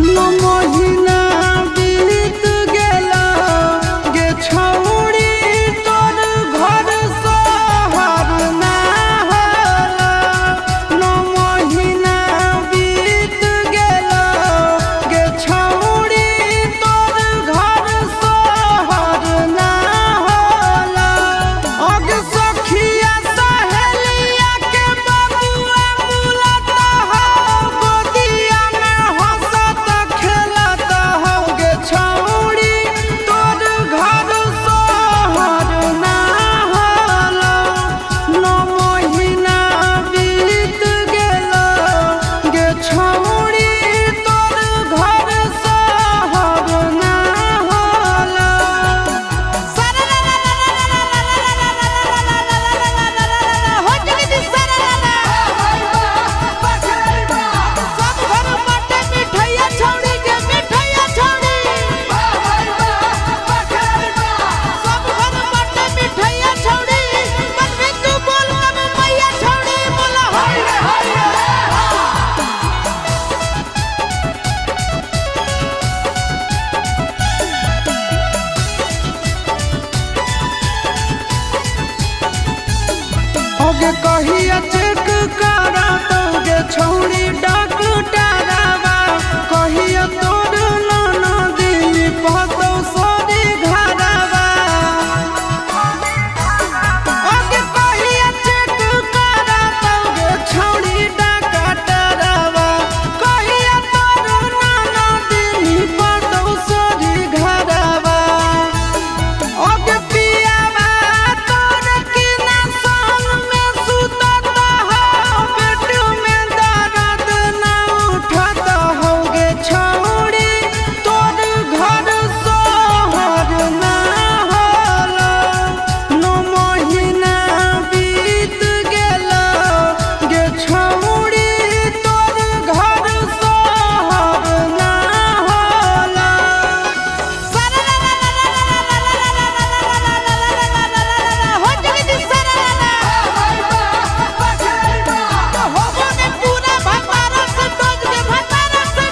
नो महीना बीत गेला गे छौड़ी तोर घर सोहर ना होला। नो महीना बीत गेला गे छौड़ी तोर घर सोहर ना होला। अग सखिया सहेलिया के बबुआ बुलत हो गोदिया में हंसत खेलत हो गे छौड़ी तोर घर सोहर ना होला। नो महीना बीत गेला गे छौड़ी तोर घर सोहर ना होला। हो जगदी सरला सब घर बाटे मिठाइया छौड़ी के मिठाइया छौड़ी सब घर बाटे मिठाइया छौड़ी मन में तू बोल तब मैया छौड़ी बोला हाय रे हाय रे। ओगे कहिया चेक करा तोगे छौड़ी डॉक्टरवा कहिया तोर नाना दिल पतो सोरी घरवा। ओगे कहिया चेक करा तोगे छौड़ी डॉक्टरवा कहिया तोर नाना दिल पतो सोरी घरवा। ओगे पियावा तोर किना संग में सुतत हो पेट में दर्द ना उठत हो गे छौड़ी तोर घर सोहर ना होला। नो महीना बीत गेला गे छौड़ी तोर घर सोहर ना होला। हो जगदी सरला होबो ने पूरा भतारा से डोज के भतारा से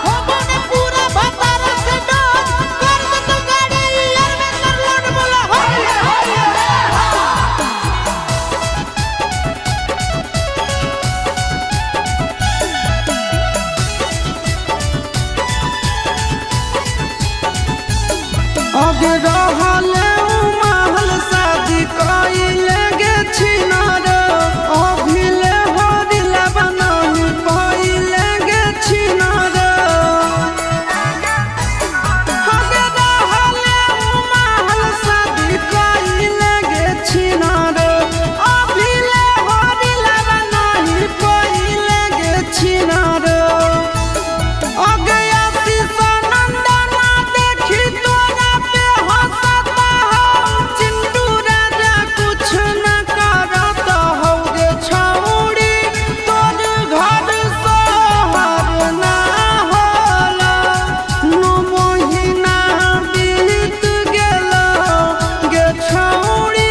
होबो ने पूरा भतारा से डोज कर दे तो गाड़ी यार में कर लोड बोला हाय रे हाय रे। अग रहले महल शादी कइले गे छिनार अभिले हरिला बनाही पइले गे छिनार। अग रहले महल शादी कइले गे छिनार अभिले हरिला बनाही पइले गे छिनार। अगे आशीष नंदना देखी तोरा पे हंसत हो चिंटू राजा कुछ न करत हो गे छौड़ी तोर घर सोहर ना होला। नो महीना बीत गेला गे छौड़ी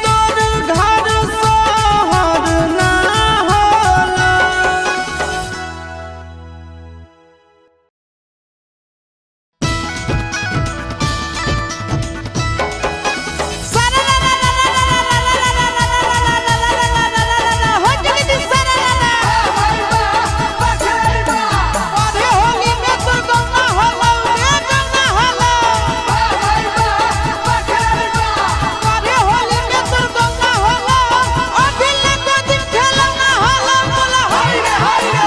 तोर घर सोहर ना होला। हो जगदी सरला अरे होली में तो गौना होला गे गौना होला। अरे होली में तो गौना होला अभिले को दिन खेलना होला बोला हाय रे हाय रे।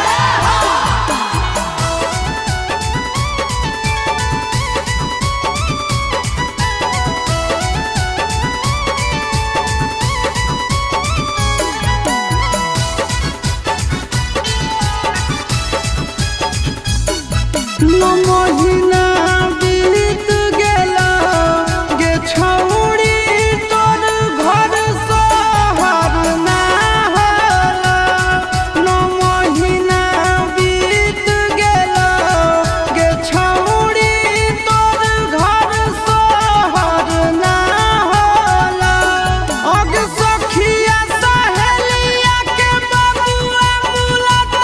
नो महीना बीत गेला गे छौड़ी तोर घर सोहर ना होला। नो महीना बीत गेला गे छौड़ी तोर घर सोहर ना होला। अग सखिया सहेलिया के बबुआ बुलत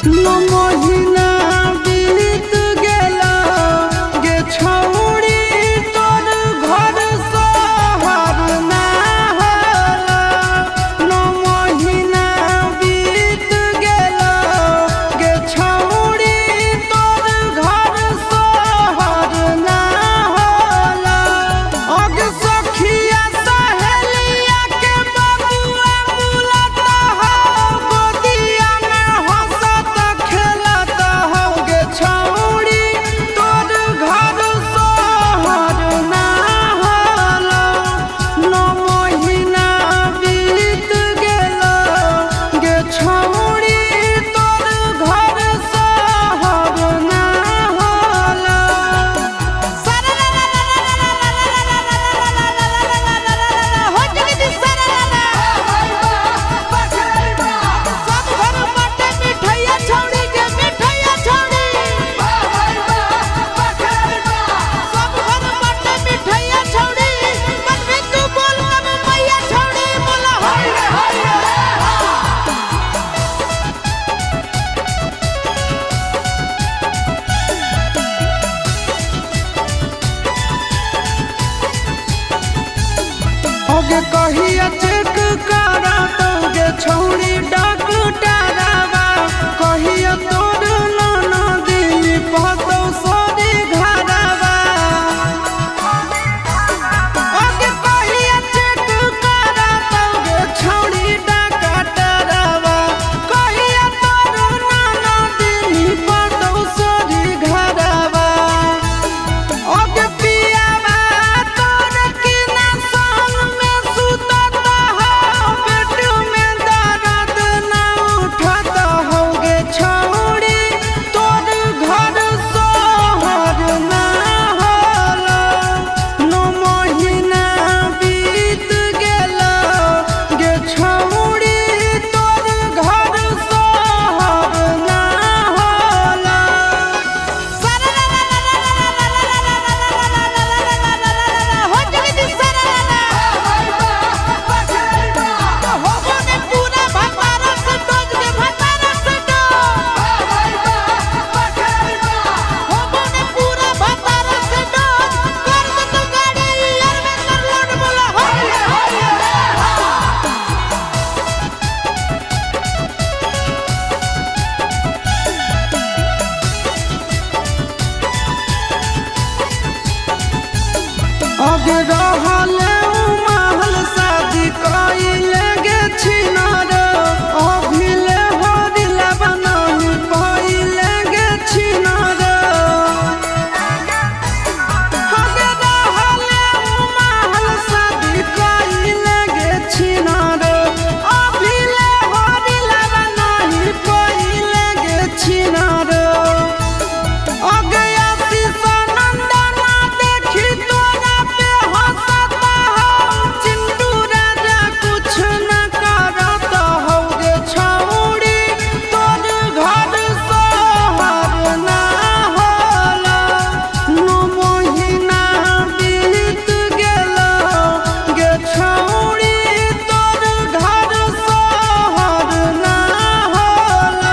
नो महीना बीत गेला गे छौड़ी तोर घर शहर ना होला। नो महीना बीत गेला गे छौड़ी तोर घर शहर ना होला। अग सखिया सहेलिया के बबुआ बुलाता हो गोदिया में हंसत खेलत हो गे छौड़ी तोर घर शहर ना होला। नो महीना बीत गेला गे छौड़ी तोर घर शहर ना होला। अगे कहिया चेक करा दोगे छौड़ी डॉक्टरवा कहिया तोर ननदी पतो सोरी घरवा। अगे कहिया चेक करा दोगे छौड़ी डॉक्टरवा कहिया तोर ननदी पतो सोरी घरवा। अगे पियावा तोर किना संग में सुतत हो पेट में दर्द ना उठत हो गे छौड़ी तोर घर शहर ना होला। नो महीना बीत गेला गे छौड़ी तोर घर शहर ना होला। अगे रहले महल शादी कइले गे छिनार अभिले हरिला बनाही पइले गे छिनार। अगे रहले महल शादी कइले गे छिनार अभिले हरिला बनाही पइले गे छिनार। अगे आशीष नंदना देखी तोरा पे हंसत हो चिंटू राजा कुछ न करत हो गे छौड़ी तोर घर शहर ना होला। नो महीना बीत गेला गे छौड़ी तोर घर शहर ना होला।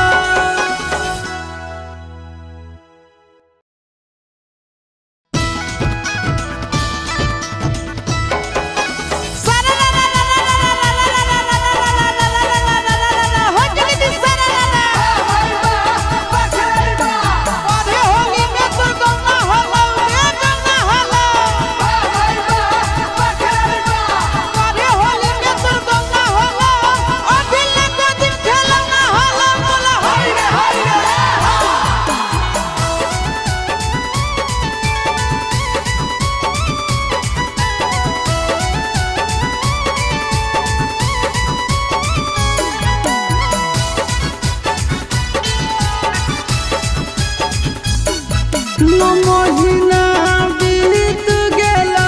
नो महीना बीत गेला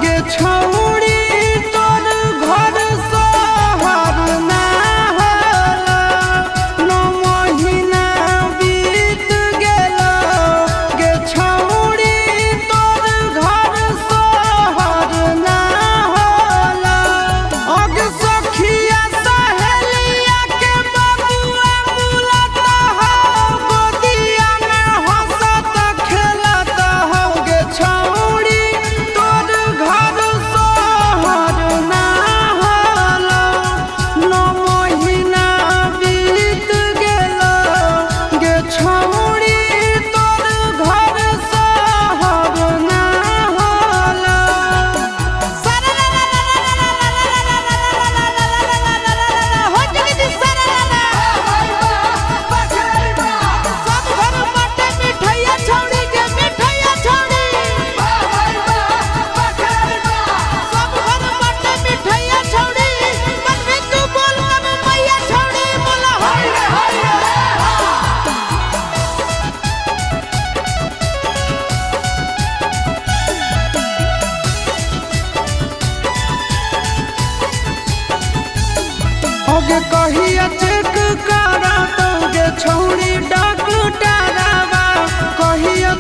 गे छौड़ी तोर घर शहर ना होला। नो महीना बीत गेला गे छौड़ी तोर घर शहर ना होला। अग सखिया सहेलिया के बबुआ बुलाता होगे कहिया चेक करा दोगे छौड़ी डॉक्टरवा कहिया